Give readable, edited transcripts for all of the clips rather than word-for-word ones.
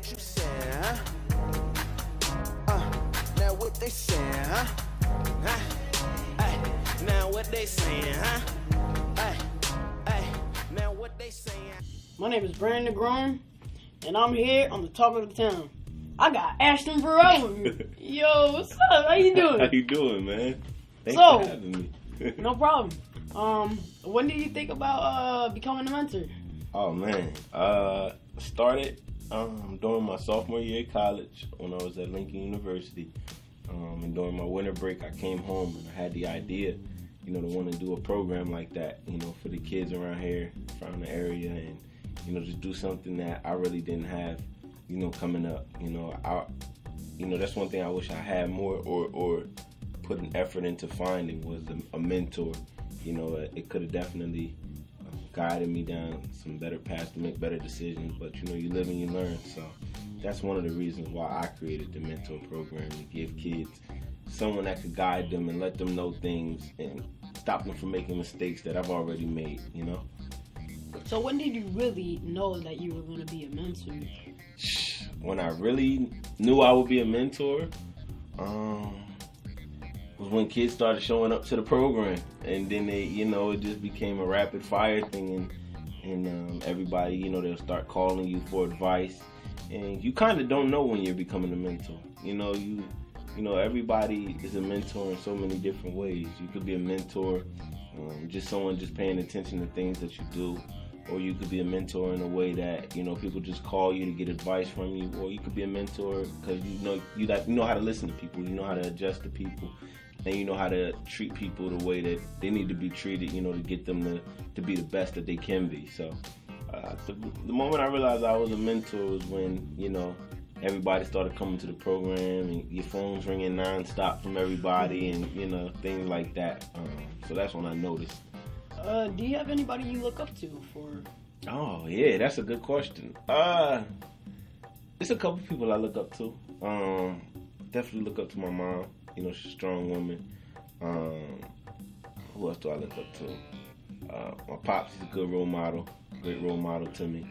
what you saying, huh? Now what they saying, huh? Hey, now what they saying, huh? Hey, now what they saying? My name is Brandon Groom, and I'm here on the talk of the town. I got Ashton Burrell with me. Yo, what's up? How you doing? How you doing, man? Thanks for having me. No problem. When did you think about becoming a mentor? Oh man, started during my sophomore year at college when I was at Lincoln University. And during my winter break, I came home and I had the idea, to want to do a program like that, for the kids around here, around the area, and just do something that I really didn't have, coming up. That's one thing I wish I had more or put an effort into finding was a mentor. It could have definitely guided me down some better paths to make better decisions, but you live and you learn. So that's one of the reasons why I created the mentor program, to give kids someone that could guide them and let them know things and stop them from making mistakes that I've already made, So when did you really know that you were going to be a mentor? When I really knew I would be a mentor, was when kids started showing up to the program, and then they, it just became a rapid fire thing, and everybody, they'll start calling you for advice, and you kind of don't know when you're becoming a mentor. Everybody is a mentor in so many different ways. You could be a mentor, just someone just paying attention to things that you do, or you could be a mentor in a way that people just call you to get advice from you, or you could be a mentor because you know how to listen to people, you know how to adjust to people, and you know how to treat people the way that they need to be treated, to get them to be the best that they can be. So the moment I realized I was a mentor was when everybody started coming to the program and your phone's ringing nonstop from everybody, and things like that. So that's when I noticed. Do you have anybody you look up to for? Oh yeah, that's a good question. It's a couple people I look up to. Definitely look up to my mom. She's a strong woman. Who else do I look up to? My pops is a good role model, great role model to me.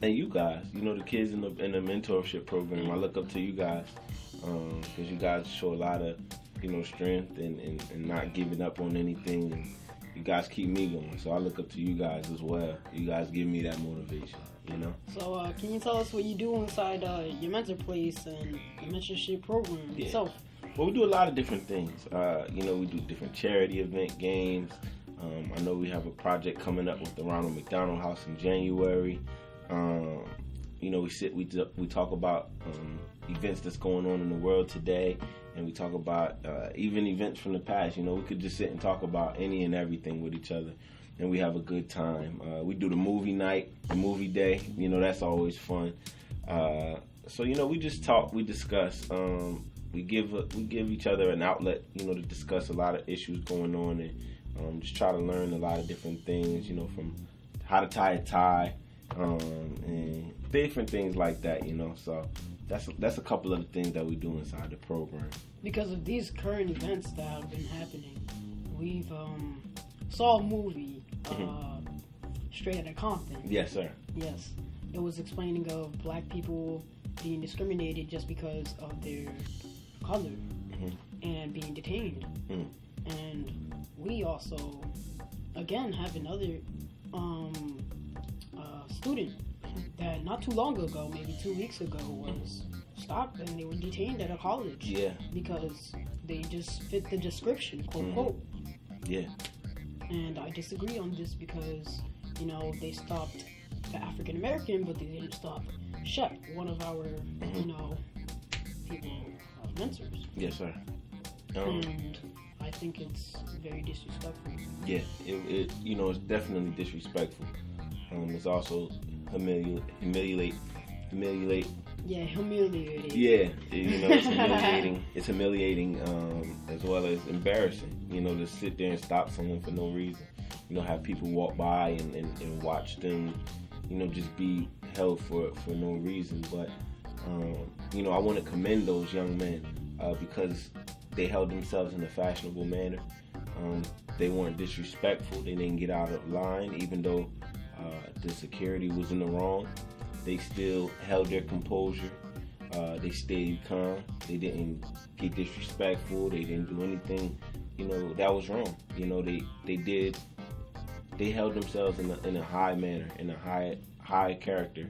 And you guys, the kids in the mentorship program, I look up to you guys because you guys show a lot of strength and not giving up on anything, and you guys keep me going. So I look up to you guys as well. You guys give me that motivation. So can you tell us what you do inside your mentor place and the mentorship program itself? Well, we do a lot of different things. We do different charity event games. I know we have a project coming up with the Ronald McDonald House in January. We talk about events that's going on in the world today, and we talk about even events from the past. We could just sit and talk about any and everything with each other, and we have a good time. We do the movie night, the movie day. That's always fun. So we just talk, we discuss. We give each other an outlet, to discuss a lot of issues going on, and just try to learn a lot of different things. From how to tie a tie. And different things like that, So that's a couple of the things that we do inside the program. Because of these current events that have been happening, we've saw a movie, Straight Outta Compton. Yes, sir. Yes, it was explaining of black people being discriminated just because of their color and being detained. And we also, again, have another student that not too long ago, maybe 2 weeks ago, was stopped and they were detained at a college. Yeah. Because they just fit the description, quote, quote. Yeah. And I disagree on this because, they stopped the African American, but they didn't stop Shep, one of our, people, mentors. Yes, sir. And I think it's very disrespectful. Yeah, it's definitely disrespectful. It's also humiliate. Yeah, humiliating. Yeah, it's humiliating. It's humiliating as well as embarrassing. To sit there and stop someone for no reason. Have people walk by and watch them, just be held for no reason. But I want to commend those young men because they held themselves in a fashionable manner. They weren't disrespectful. They didn't get out of line, even though the security was in the wrong. they still held their composure. They stayed calm. They didn't get disrespectful. They didn't do anything, you know, that was wrong. You know, they held themselves in a high manner, in a high character.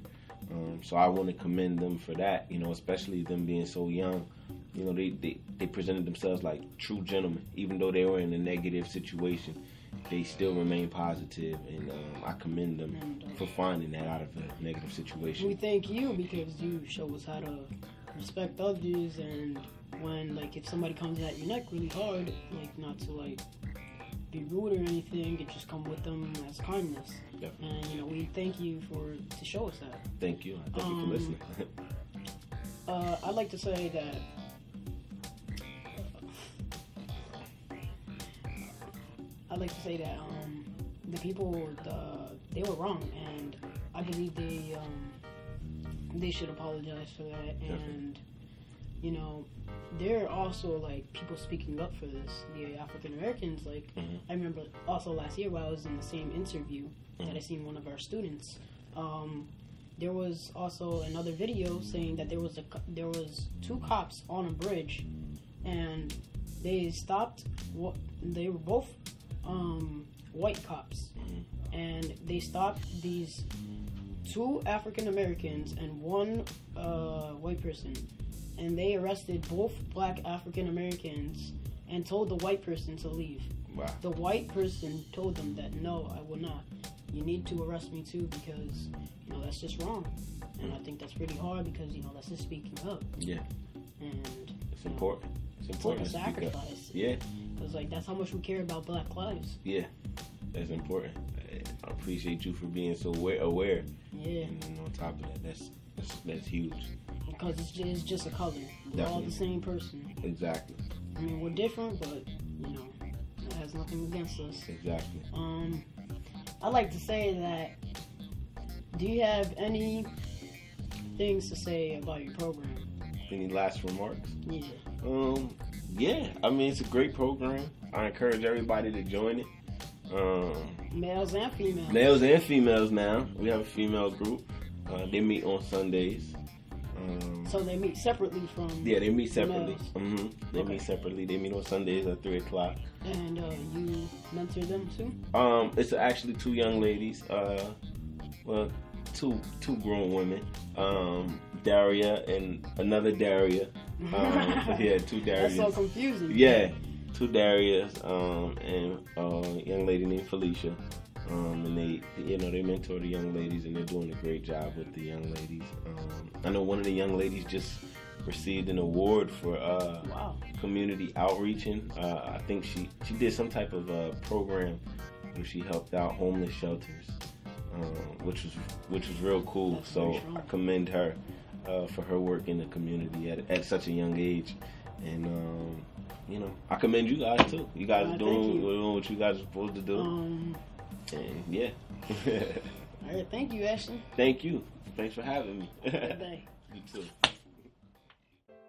So I want to commend them for that, you know, especially them being so young. You know, they presented themselves like true gentlemen. Even though they were in a negative situation, they still remain positive, and I commend them for finding that out of a negative situation. We thank you because you show us how to respect others, and when, like, if somebody comes at your neck really hard, like, not to, like, be rude or anything, it just come with them as kindness. Yep. And, you know, we thank you to show us that. Thank you. Thank you for listening. I'd like to say that the people, they were wrong, and I believe they should apologize for that. And you know, there are also like people speaking up for this. The African Americans, like I remember also last year while I was in the same interview that I seen one of our students. There was also another video saying that there was 2 cops on a bridge, and they stopped. They were both white cops, and they stopped these 2 African Americans and 1 white person, and they arrested both black African Americans and told the white person to leave. Wow. The white person told them that, no, I will not. You need to arrest me too, because, you know, that's just wrong. And I think that's pretty hard because, you know, that's just speaking up. Yeah. And it's important. It's important to sacrifice. Yeah. Because, like, that's how much we care about black lives. Yeah. That's important. I appreciate you for being so aware. Yeah. And on top of that, that's huge. Because it's just a color. We're all the same person. Exactly. I mean, we're different, but, you know, it has nothing against us. Exactly. I'd like to say that, do you have any things to say about your program? Any last remarks? Yeah. Yeah. I mean, it's a great program. I encourage everybody to join it. Males and females. Males and females now. We have a female group. They meet on Sundays. So they meet separately from... Yeah, they meet separately. They Okay. meet separately. They meet on Sundays at 3 o'clock. And you mentor them too? It's actually 2 young ladies. Well, two grown women. Daria and another Daria. Yeah, 2 Darias. That's so confusing. Yeah, 2 Darias, and a young lady named Felicia. And they mentor the young ladies, and they're doing a great job with the young ladies. I know one of the young ladies just received an award for community outreaching. I think she did some type of program where she helped out homeless shelters, which was real cool. That's so I commend her for her work in the community at such a young age. And you know, I commend you guys too. You guys are doing what you guys are supposed to do. And yeah. All right, thank you, Ashton. Thank you. Thanks for having me. Good day. You too.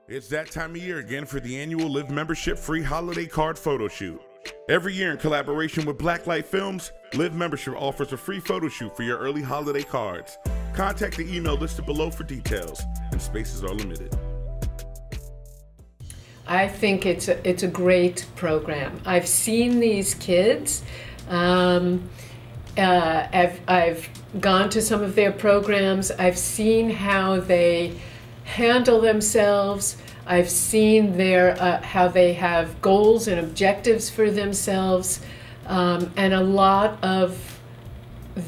It's that time of year again for the annual Live Membership Free Holiday Card Photo Shoot. Every year in collaboration with Blacklight Films, Live Membership offers a free photo shoot for your early holiday cards. Contact the email listed below for details, and spaces are limited. I think it's a great program. I've seen these kids. I've gone to some of their programs. I've seen how they handle themselves. I've seen how they have goals and objectives for themselves, and a lot of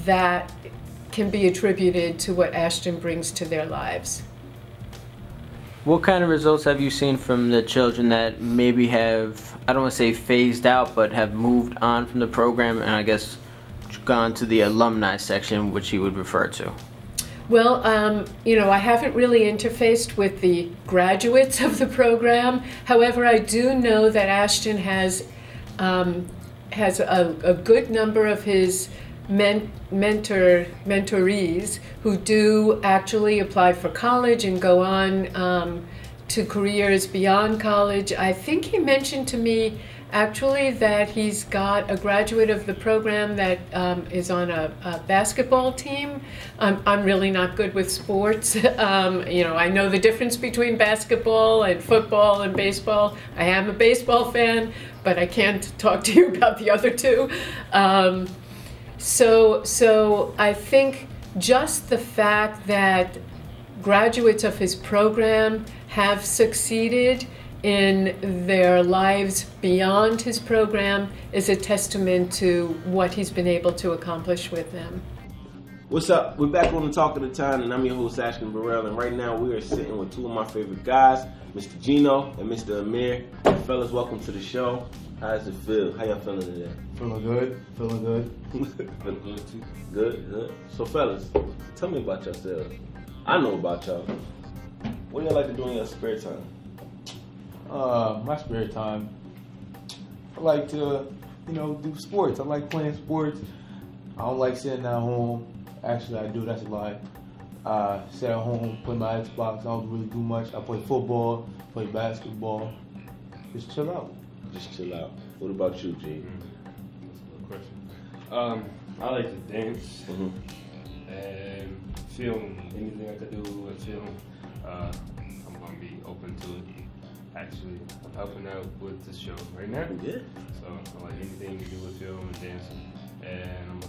that can be attributed to what Ashton brings to their lives. What kind of results have you seen from the children that maybe have, I don't want to say phased out, but have moved on from the program and I guess gone to the alumni section, which you would refer to? Well, you know, I haven't really interfaced with the graduates of the program. However, I do know that Ashton has a good number of his mentorees who do actually apply for college and go on to careers beyond college. I think he mentioned to me actually that he's got a graduate of the program that is on a basketball team. I'm really not good with sports. I know the difference between basketball and football and baseball. I am a baseball fan, but I can't talk to you about the other two. So I think just the fact that graduates of his program have succeeded in their lives beyond his program is a testament to what he's been able to accomplish with them. What's up? We're back on the Talk of the Town, and I'm your host, Ashton Burrell, and right now we are sitting with two of my favorite guys, Mr. Gino and Mr. Amir. Fellas, welcome to the show. How does it feel? How y'all feeling today? Feeling good. Feeling good. Feeling good too? Good. So fellas, tell me about yourselves. I know about y'all. What do y'all like to do in your spare time? My spare time, I like to, do sports. I like playing sports. I don't like sitting at home. Actually, I do. That's a lie. Sit at home, play my Xbox. I don't really do much. I play football, play basketball. Just chill out. What about you, G? That's a good question. I like to dance and film. Anything I could do with film, I'm gonna be open to it. Actually, I'm helping out with this show right now. Yeah. So I like anything to do with film and dancing, and I'm a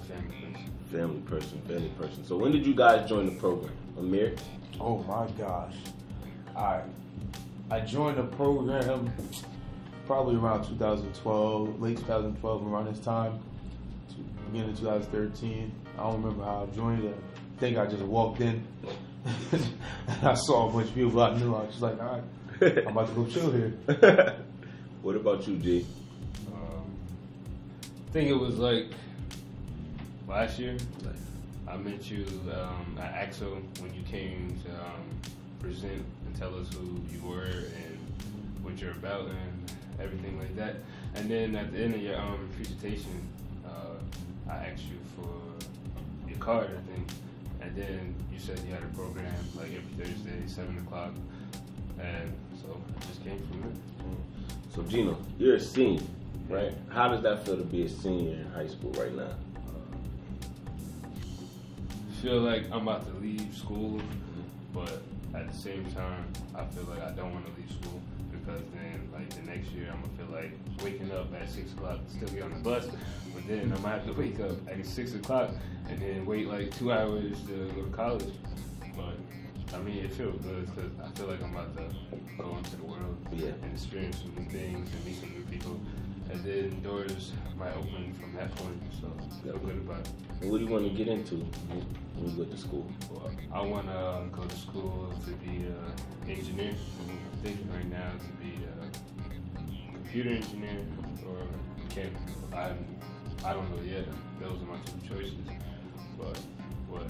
family person. Family person. So when did you guys join the program? Amir? Oh my gosh. I joined the program probably around 2012, late 2012, around this time, beginning of 2013. I don't remember how I joined it. I think I just walked in and I saw a bunch of people I knew. I was just like, all right, I'm about to go chill here. What about you, G? I think it was like last year. I met you at AXO when you came to present and tell us who you were and what you're about and everything like that. And then at the end of your presentation, I asked you for your card, I think. And then you said you had a program like every Thursday, 7 o'clock. And so I just came from it. So Gino, you're a senior, right? How does that feel to be a senior in high school right now? I feel like I'm about to leave school, but at the same time, I feel like I don't want to leave school because then, like, the next year, I'm going to feel like waking up at 6 o'clock, still get on the bus, but then I'm going to have to wake up at 6 o'clock and then wait like 2 hours to go to college. But I mean, it feels good because I feel like I'm about to go into the world and experience some new things and meet some new people. And then doors might open from that point, so I feel good about it. And what do you want to get into when you go to school? Well, I want to go to school to be an engineer. I'm thinking right now to be a computer engineer or mechanic. I don't know yet. Those are my two choices. But what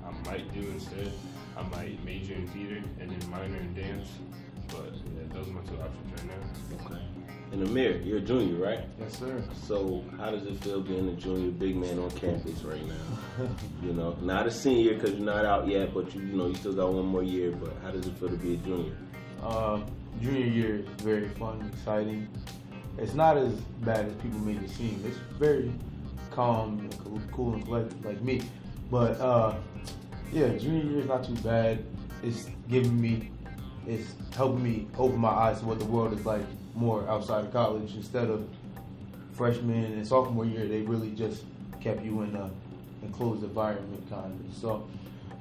I might do instead, I might major in theater and then minor in dance. But yeah, those are my two options right now. Okay. And Amir, you're a junior, right? Yes, sir. So how does it feel being a junior big man on campus right now? Not a senior because you're not out yet, but you still got one more year. But how does it feel to be a junior? Junior year is very fun, exciting. It's not as bad as people make it seem. It's very calm, and cool and collected like me. But yeah, junior year is not too bad. It's helping me open my eyes to what the world is like more outside of college. Instead of freshman and sophomore year, they really just kept you in an enclosed environment kind of. So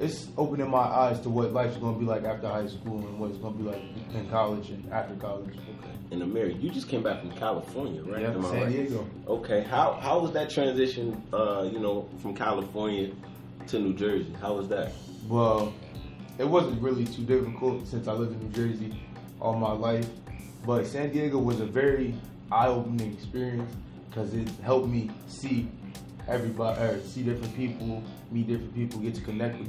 it's opening my eyes to what life's going to be like after high school and what it's going to be like in college and after college. Okay. And Amir, you just came back from California, right? Yeah, San Diego. Okay. How was that transition, from California to New Jersey? How was that? Well, it wasn't really too difficult since I lived in New Jersey all my life. But San Diego was a very eye-opening experience because it helped me see everybody, see different people, meet different people, get to connect with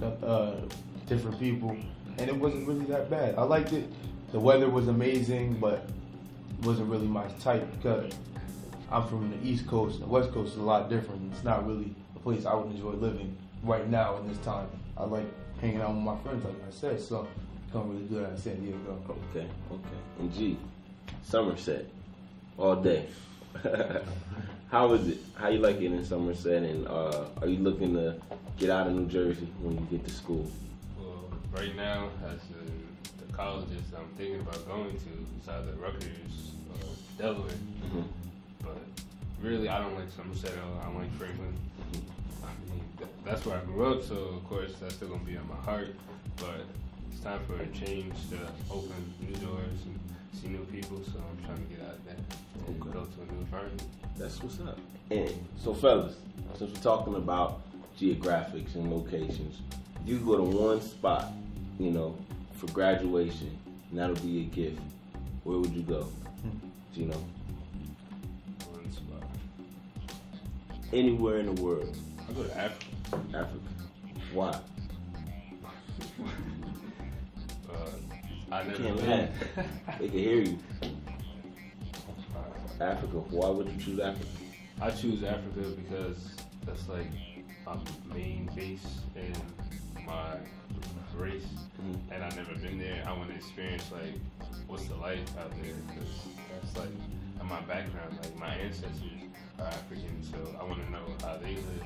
different people, and it wasn't really that bad. I liked it. The weather was amazing, but it wasn't really my type because I'm from the East Coast. The West Coast is a lot different. It's not really a place I would enjoy living right now in this time. I like hanging out with my friends, like I said, so I can't really do that in San Diego. Okay. And G, Somerset, all day. How is it? How you like it in Somerset? And are you looking to get out of New Jersey when you get to school? Well, right now, as the colleges I'm thinking about going to is either Rutgers or Delaware. Mm-hmm. But really, I don't like Somerset at all. I don't like Franklin. I mean, that's where I grew up, so of course that's still gonna be on my heart. But it's time for a change to open new doors and see new people. So I'm trying to get out of that and go to a new environment. That's what's up. And so, fellas, since we're talking about geographics and locations, if you go to one spot, you know, for graduation, and that'll be a gift, where would you go? Gino? One spot. Anywhere in the world. I go to Africa. Africa. Why? I never Can't been. laugh. They can hear you. Africa. Why would you choose Africa? I choose Africa because that's like my main base in my race, and I've never been there. I want to experience like what's the life out there, because that's like in my background. Like my ancestors are African, so I want to know how they live,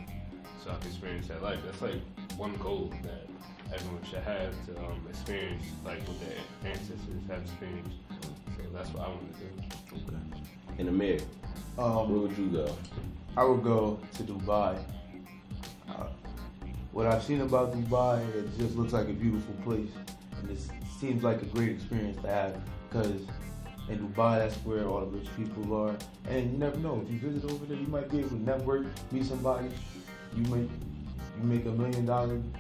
so I can experience that life. That's like one goal that everyone should have to experience like what their ancestors have experienced. So that's what I want to do. Okay. And Amir, where would you go? I would go to Dubai. What I've seen about Dubai, it just looks like a beautiful place, and it seems like a great experience to have, because in Dubai, that's where all the rich people are, and you never know, if you visit over there, you might be able to network, meet somebody, you make $1 million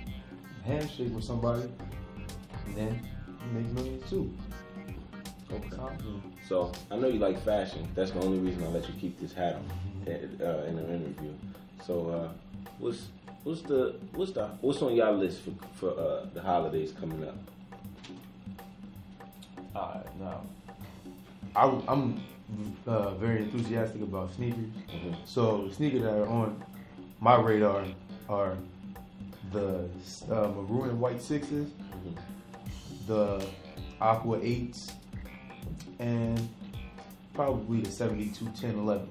handshake with somebody, and then you make millions too. Okay. So I know you like fashion. That's the only reason I let you keep this hat on in an interview. So what's on y'all list for the holidays coming up? Now I'm very enthusiastic about sneakers. Mm-hmm. So the sneakers that are on my radar are the maroon and white 6s, Mm-hmm. the aqua 8s, and probably the 72 10 11s.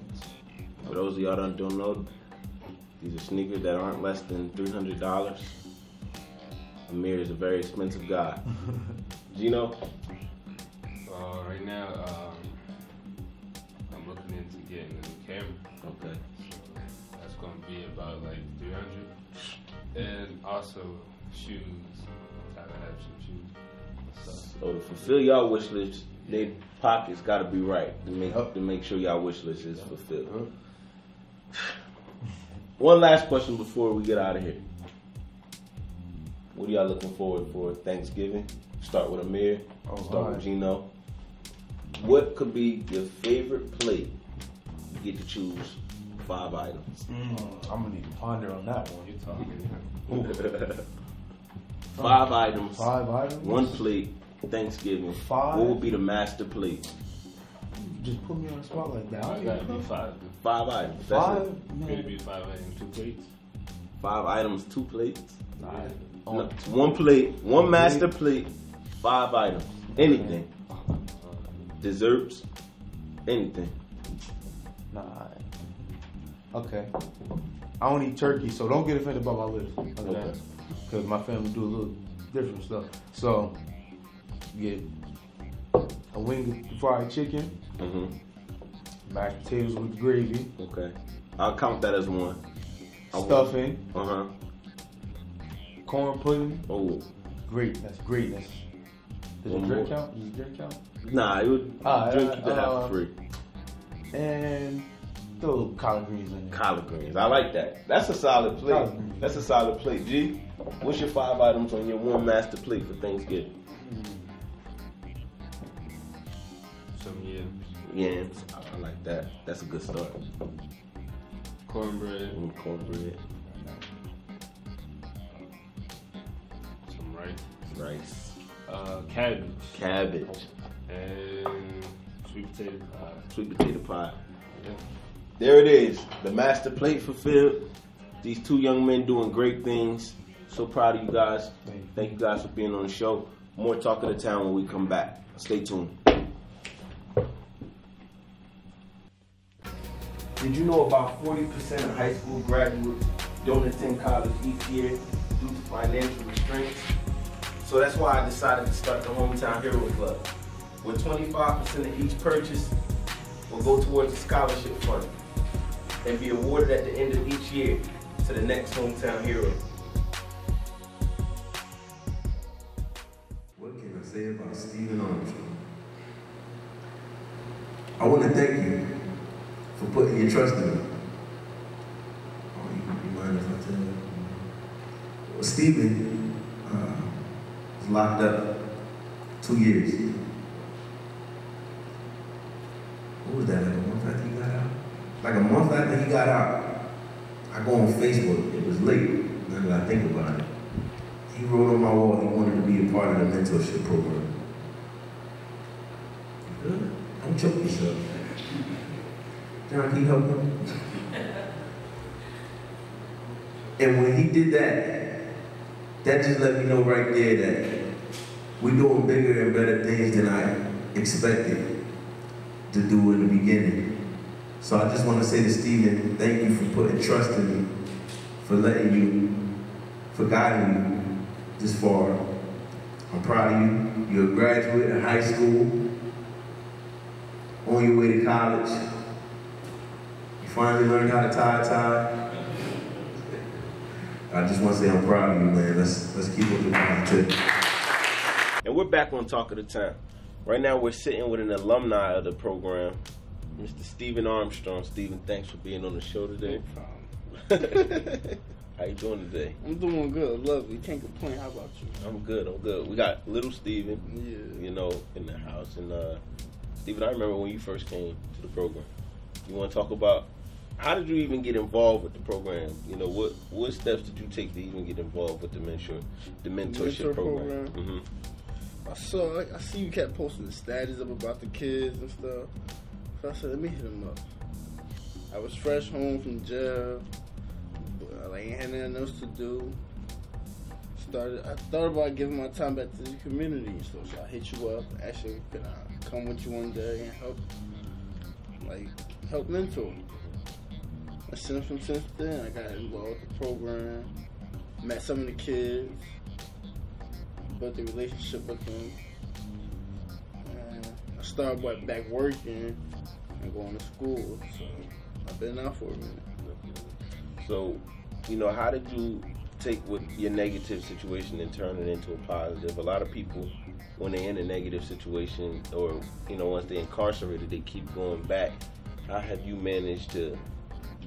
For those of y'all that don't know, these are sneakers that aren't less than $300. Amir is a very expensive guy. Gino? Right now, I'm looking into getting a new camera. Okay. So that's going to be about like $300. And also shoes. I'm trying to have some shoes. So to fulfill y'all wish list, their pockets got to be right to make sure y'all wish list is fulfilled. One last question before we get out of here. What are y'all looking forward for Thanksgiving? Start with Amir. Start with Gino. What could be your favorite plate? You get to choose 5 items. I'm gonna need to ponder on that one. You're talking. 5 items. 5 items. 1 plate. Thanksgiving. 5? What would be the master plate? Just put me on the spot like that. I gotta be 5. 5 items. That's 5? it. Could it be 5 items, 2 plates? 5 items, 2 plates. Oh, 1 plate, 1 master plate, 5 items. Anything. Desserts. Anything. Nah. Okay. I don't eat turkey, so don't get offended by my list. Okay. Because my family do a little different stuff. So, get a wing of fried chicken, Mm-hmm. mashed potatoes with gravy, Okay. I'll count that as 1. stuffing, Uh-huh. corn pudding. Oh. Great. That's greatness. Does One the drink more. count? Does the drink count? Nah, it would drink you could have for free. And throw collard greens in there. Collard greens. I like that. That's a solid plate. Collard greens. That's a solid plate. G, what's your 5 items on your 1 master plate for Thanksgiving? Some yams. Yams. I like that. That's a good start. Cornbread. Cornbread. Some rice. Rice. Cabbage. Cabbage. And sweet potato pie. Sweet potato pie. Yeah. There it is. The master plate fulfilled. These 2 young men doing great things. So proud of you guys. Thank you guys for being on the show. More Talk of the Town when we come back. Stay tuned. Did you know about 40% of high school graduates don't attend college each year due to financial restraints? So that's why I decided to start the Hometown Hero Club, where 25% of each purchase will go towards a scholarship fund and be awarded at the end of each year to the next hometown hero. What can I say about Stephen Armstrong? I want to thank you for putting your trust in me. Oh, you mind if I tell you? Well, Stephen was locked up 2 years. What was that, like a month after he got out? Like a month after he got out, I go on Facebook. It was late, now that I think about it. He wrote on my wall he wanted to be a part of the mentorship program. Good. Don't choke yourself. John, can you help him? And when he did that, that just let me know right there that we're doing bigger and better things than I expected to do in the beginning. So I just want to say to Stephen, thank you for putting trust in me, for letting you, for guiding you this far. I'm proud of you. You're a graduate of high school, on your way to college. You finally learned how to tie a tie. I just want to say I'm proud of you, man. Let's keep up the positivity. And we're back on Talk of the Town. Right now we're sitting with an alumni of the program, Mr. Stephen Armstrong. Stephen, thanks for being on the show today. No problem. How you doing today? I'm doing good, lovely. Can't complain. How about you? I'm good. We got little Stephen, Yeah. you know, in the house. And Stephen, I remember when you first came to the program. You want to talk about how did you even get involved with the program? You know, what steps did you take to even get involved with the mentorship program? Mm-hmm. I see you kept posting the status up about the kids and stuff. So I said, let me hit them up. I was fresh home from jail, but I ain't had nothing else to do. I thought about giving my time back to the community, so I hit you up. Actually, can I come with you one day and help mentor? And since then, I got involved with the program, met some of the kids, built a relationship with them. And I started back working and going to school, so I've been out for a minute. So, you know, how did you take with your negative situation and turn it into a positive? A lot of people, when they're in a negative situation or, you know, once they're incarcerated, they keep going back. How have you managed to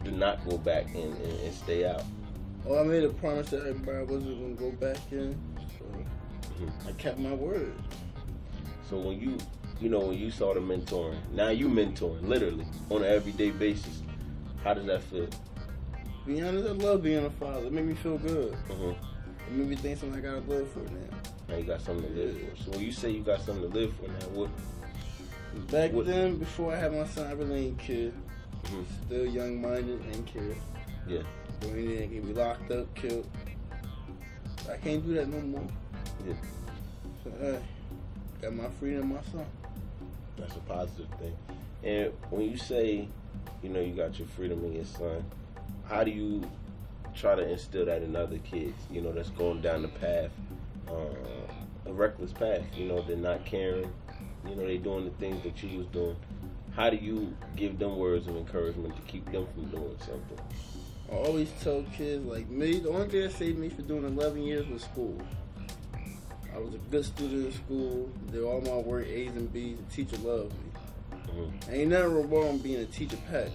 do not go back and stay out? Well, I made a promise to everybody I wasn't going to go back in, so I kept my word. So when you saw the mentoring, now you mentoring, literally, on an everyday basis, how does that feel? To be honest, I love being a father. It made me feel good. It made me think something I got to live for now. Now you got something to live for. So when you say you got something to live for now, Back then, before I had my son, I really ain't care. Still young-minded and care. Yeah. Going in there, get me locked up, killed. I can't do that no more. Yeah. So, hey, got my freedom, my son. That's a positive thing. And when you say, you know, you got your freedom in your son, how do you try to instill that in other kids, you know, that's going down the path, a reckless path, you know, they're not caring, you know, they're doing the things that you was doing. How do you give them words of encouragement to keep them from doing something? I always tell kids, like me, the only thing that saved me for doing 11 years was school. I was a good student in school, did all my work, A's and B's, the teacher loved me. Ain't nothing wrong with being a teacher pet.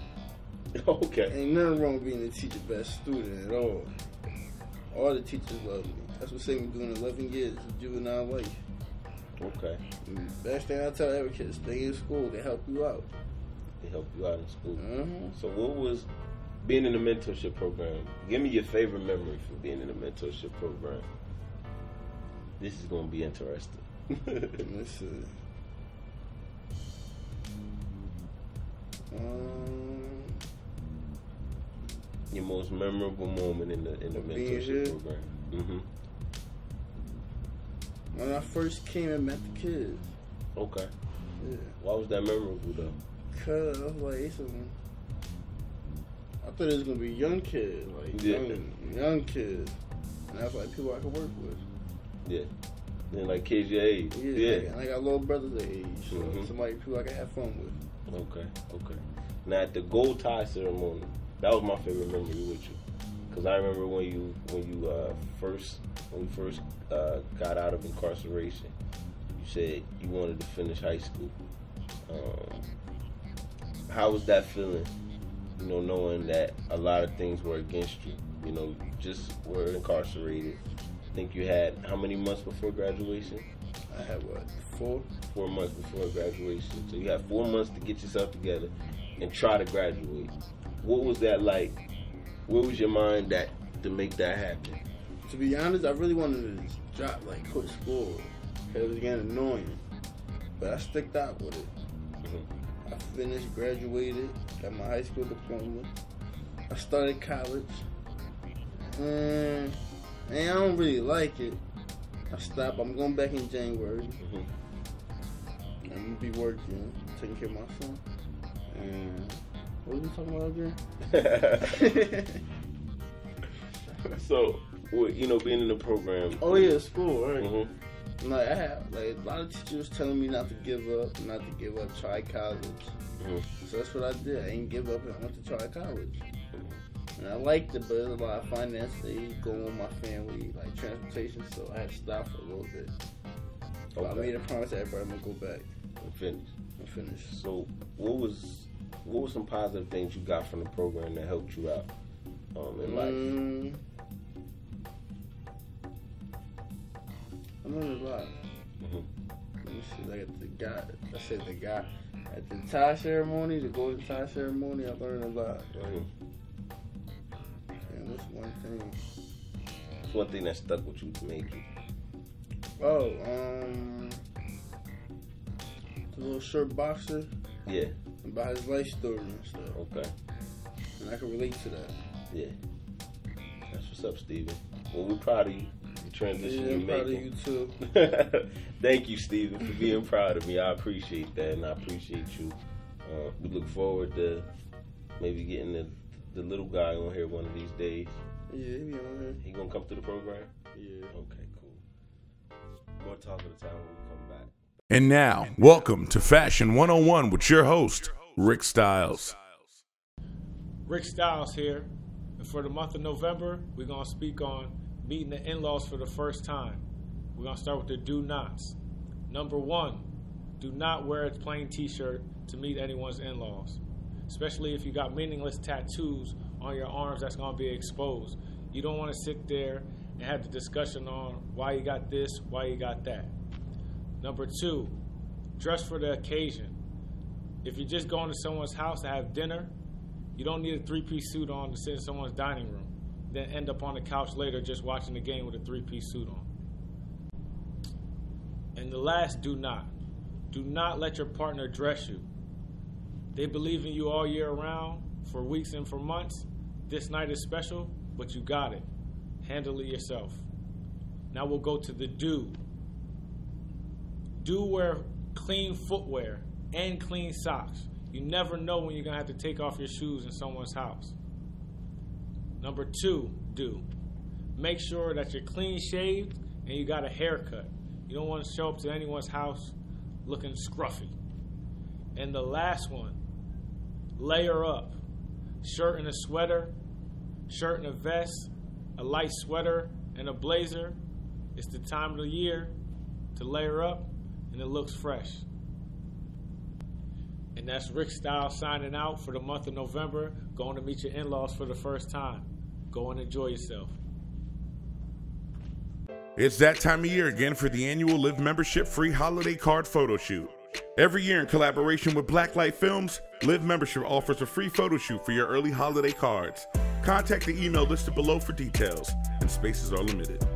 Okay. Ain't nothing wrong with being a teacher best student at all. All the teachers love me. That's what saved me doing 11 years of juvenile life. Okay. Best thing I tell every kid, stay in school. They help you out. They help you out in school. So what was being in the mentorship program? Give me your favorite memory for being in the mentorship program. This is going to be interesting. Let's see. Your most memorable moment in the mentorship program? When I first came and met the kids. Okay. Yeah. Why was that memorable though? Cause I was like, I thought it was gonna be young kids, like young kids, and that's like people I could work with. Yeah. And like kids your age. Yeah. And I got little brothers their age, so somebody people I can have fun with. Okay. Now at the gold tie ceremony, that was my favorite memory with you, because I remember when you first got out of incarceration, you said you wanted to finish high school. How was that feeling? You know, knowing that a lot of things were against you. You know, you just were incarcerated. I think you had how many months before graduation? I had what, 4? 4 months before graduation. So you had 4 months to get yourself together and try to graduate. What was that like? Where was your mind at to make that happen? To be honest, I really wanted to just drop, like quit school, because it was getting annoying. But I stuck out with it. I finished, graduated, got my high school diploma. I started college. And I don't really like it. I stopped. I'm going back in January. I'm going to be working, taking care of my son. And what were we talking about again? So, well, you know, being in the program. Oh yeah, school, right? Like I have, like a lot of teachers telling me not to give up, try college. So that's what I did. I didn't give up and I went to try college. And I liked it, but there's a lot of finance things going with my family, like transportation, so I had to stop for a little bit. But I made a promise to everybody I'm gonna go back and finish. So what was some positive things you got from the program that helped you out in life? I learned a lot. Let me see, like the guy at the tie ceremony, the golden tie ceremony, I learned a lot. And what's one thing? What's one thing that stuck with you to make you? Oh, the little short boxer. Yeah. About his life story and stuff. Okay. And I can relate to that. Yeah. That's what's up, Steven. Well, we're proud of you. The transition you're making. I'm proud of you too. Thank you, Steven, for being proud of me. I appreciate that, and I appreciate you. We look forward to maybe getting the little guy on here one of these days. Yeah, he be on here. He gonna come to the program? Yeah. Okay, cool. More talk at the time when we come back. And now, welcome to Fashion 101 with your host, Rick Styles. Rick Styles here. And for the month of November, we're going to speak on meeting the in-laws for the first time. We're going to start with the do nots. Number 1, do not wear a plain t-shirt to meet anyone's in-laws, especially if you got meaningless tattoos on your arms that's going to be exposed. You don't want to sit there and have the discussion on why you got this, why you got that. Number 2, dress for the occasion. If you're just going to someone's house to have dinner, you don't need a 3-piece suit on to sit in someone's dining room, then end up on the couch later just watching the game with a 3-piece suit on. And the last, do not let your partner dress you. They believe in you all year round, for weeks and for months. This night is special, but you got it. Handle it yourself. Now we'll go to the do. Do wear clean footwear and clean socks. You never know when you're going to have to take off your shoes in someone's house. Number 2, do. Make sure that you're clean shaved and you got a haircut. You don't want to show up to anyone's house looking scruffy. And the last one, layer up. Shirt and a sweater, shirt and a vest, a light sweater and a blazer. It's the time of the year to layer up and it looks fresh. And that's Rick Styles signing out for the month of November, going to meet your in-laws for the first time. Go and enjoy yourself. It's that time of year again for the annual Live Membership free holiday card photo shoot. Every year in collaboration with Blacklight Films, Live Membership offers a free photo shoot for your early holiday cards. Contact the email listed below for details, and spaces are limited.